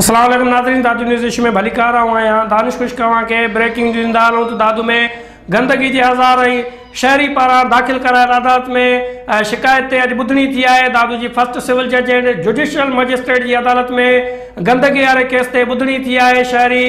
अस्सलाम वालेकुम नाज़रीन, दादू न्यूज़ में भली कार आया दानिश खुश कवा के ब्रेकिंग न्यूज़ तो दादू में गंदगी के हज़ार शहरी पारा दाखिल करायल अदालत में शिकायत अज बुधनी थी है। दादू जी फर्स्ट सिविल जज एंड जुडिशियल मजिस्ट्रेट की अदालत में गंदगी वाले केस ते बुधनी थी है। शहरी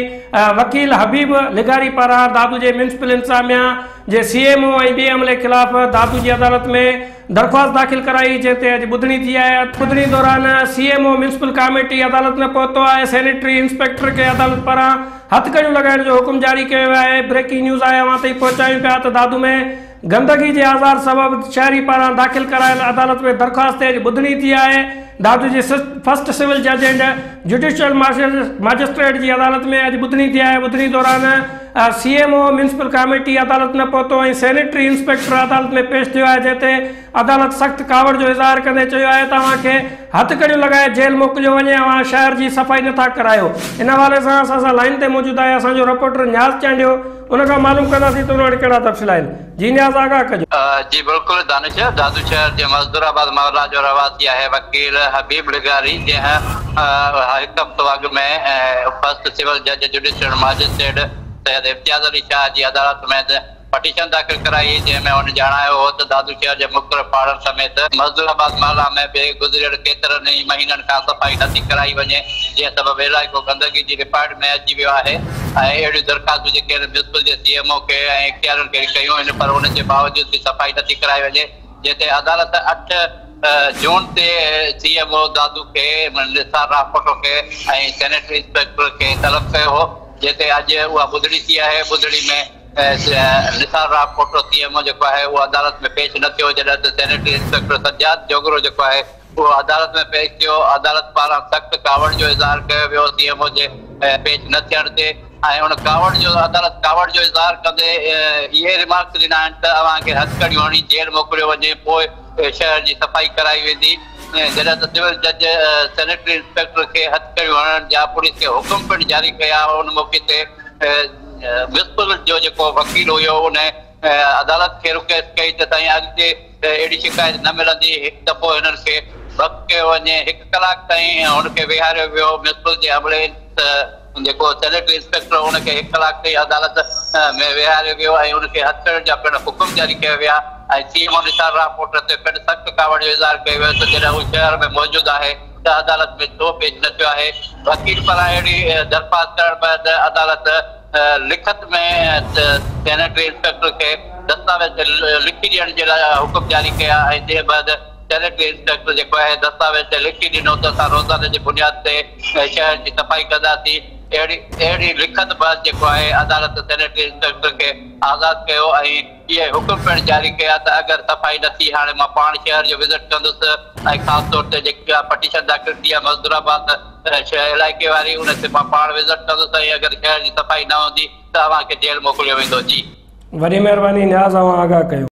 वकील हबीब लिगारी पारा दादू के म्यूनसिपल इंतजामिया जे CMO और BMLA खिलाफ दादू की अदालत में दरख्वास्त दाखिल कराई जैसे अज बुधनी थी है। बुधनी दौरान CMO म्यूनसिपल कमेटी अदालत में पहुतो है। सैनिटरी इंस्पेक्टर के अदालत पारा हथकड़ियों लगाने जो हुक्म जारी किया है। ब्रेकिंग न्यूज़ आया वहाँ तक पहुंचाई पाया तो दादू में गंदगी के आज़ार सबब शहरी पारा दाखिल करायल अदालत में दरख्वास्त बुधनी थी है। दादू जी फर्स्ट सिविल जज एंड जुडिशियल मजिस्ट्रेट की अदालत में अज बुधनी थी है। बुधनी दौरान CMO म्यूनसिपल कमेटी अदालत में पहुतो और सैनिटरी इंस्पेक्टर अदालत में पेश थो है। जैसे अदालत सख्त कावड़ जो इज़हार कंदे चयो है तव्हांखे हथकड़ियों लगाए जेल मोकिलियो वञे, शहर की सफाई नथा करायो। इन हवाले से असां लाइन ते मौजूद है असो रिपोर्टर न्याज़ चांडियो, उनका मालूम कंदासीं तो उन्होंने कड़ा तफ़सील आहिनि। जी न्याज़ आगाह कजो। जी बिल्कुल दानिश, दादू शहर के मजदूराबाद मोहल्ला जो रवासी है वकील हबीब लिगारी जे एक हफ्तो अग में फर्स्ट सिविल जज जुडिशियल मजिस्ट्रेट सैयद इम्तियाज अली शाह की अदालत में पटिशन दाखिल कराई, जैमें उन जणायो हो तो दादू शहर के मुख्तलिफ पाड़न समेत मजदूराबाद मोहल्ला में बे गुज़रियल केतरनि ई महीननि खां सफ़ाई नथी कराई वञे, जे सबब इलाइक़ो गंदगी की रिकॉर्ड में अची वियो आहे। अहिड़ियूं दरख़्वास्तूं जेके म्यूनसिपल जे CMO खे ऐं इख्तियारनि खे कयूं आहिनि, पर उन जे बावजूद भी सफ़ाई नथी कराई वञे। जैसे अदालत 8 जून ते CMO दादू के निसार राफोटो के सैनिटरी इंस्पेक्टर के तलब कयो हो। जैसे अज वह बुधड़ी थी है। बुधड़ी में निसार राफोटो CMO जो है वो अदालत में पेश न थो, जैसे सैनिटरी इंस्पेक्टर सज्जाद जोगरो जो है वो अदालत में पेश थो। अदालत पारा सख्त कावड़ जो इज़हार किया वियो CMO जे पेश न थियण ते, उन कावड़ जो अदालत कावड़ जो इज़हार कंदे ये रिमार्क्स ॾिना आहिनि त अव्हांखे हथकड़ियूं हणी जेल मोकिलियो वञे, पोइ शहर की सफ़ाई कराई वेंदी। जॾहिं त सिविल जज सैनिटरी इंस्पेक्टर के हथकड़ियूं हणण जा पुलिस के हुक्म पिण जारी कया। उन मौके ते म्यूनसिपल जो वकील हुयो उन अदालत के रिक्वेस्ट कई त साईं अॻिते अहिड़ी शिकायत न मिलंदी, हिकु दफ़ो हिननि खे वक़्तु कयो वञे। 1 कलाक ताईं हुनखे विहारियो वियो। म्यूनसिपल जे अमले जो सैनिटरी इंस्पेक्टर उनके 1 कलाक ताईं अदालत में विहारियो वियो ऐं उनखे हथकड़ियुनि जा पिण हुक्म जारी कया विया। CMO निसार राफोटो ते पिण सख्त कावड़ जो इज़हार कयो वियो त जॾहिं हू शहर में मौजूद है तो अदालत में छो पेश न थियो आहे। वकील पारां अहिड़ी दरख़्वास्त करण बैदि अदालत लिखत में सैनिटरी इंस्पेक्टर के दस्तावेज लिखी ॾियण जे लाइ हुक्म जारी कया ऐं जे बैदि सैनिटरी इंस्पेक्टर जो है दस्तावेज लिखी ॾिनो त असां रोज़ाने जी बुनियाद ते शहर की सफ़ाई कंदासीं। अहिड़ी लिखत बैदि जो है अदालत सैनिटरी इंस्पेक्टर के आज़ाद कियो ऐं ये हुक्म पिण जारी कया त अगर सफ़ाई न थी हाणे मां पाण शहर जो विज़िट कंदुसि ऐं ख़ासि तौर ते जेका पटिशन दाखिल थी आहे मजदूराबाद इलाइक़े वारी, उन ते मां पाण विज़िट कंदुसि ऐं अगर शहर की सफ़ाई न हूंदी त अव्हांखे जेल मोकिलियो वेंदो। जी वॾी महिरबानी न्याज़, आगाह कयो।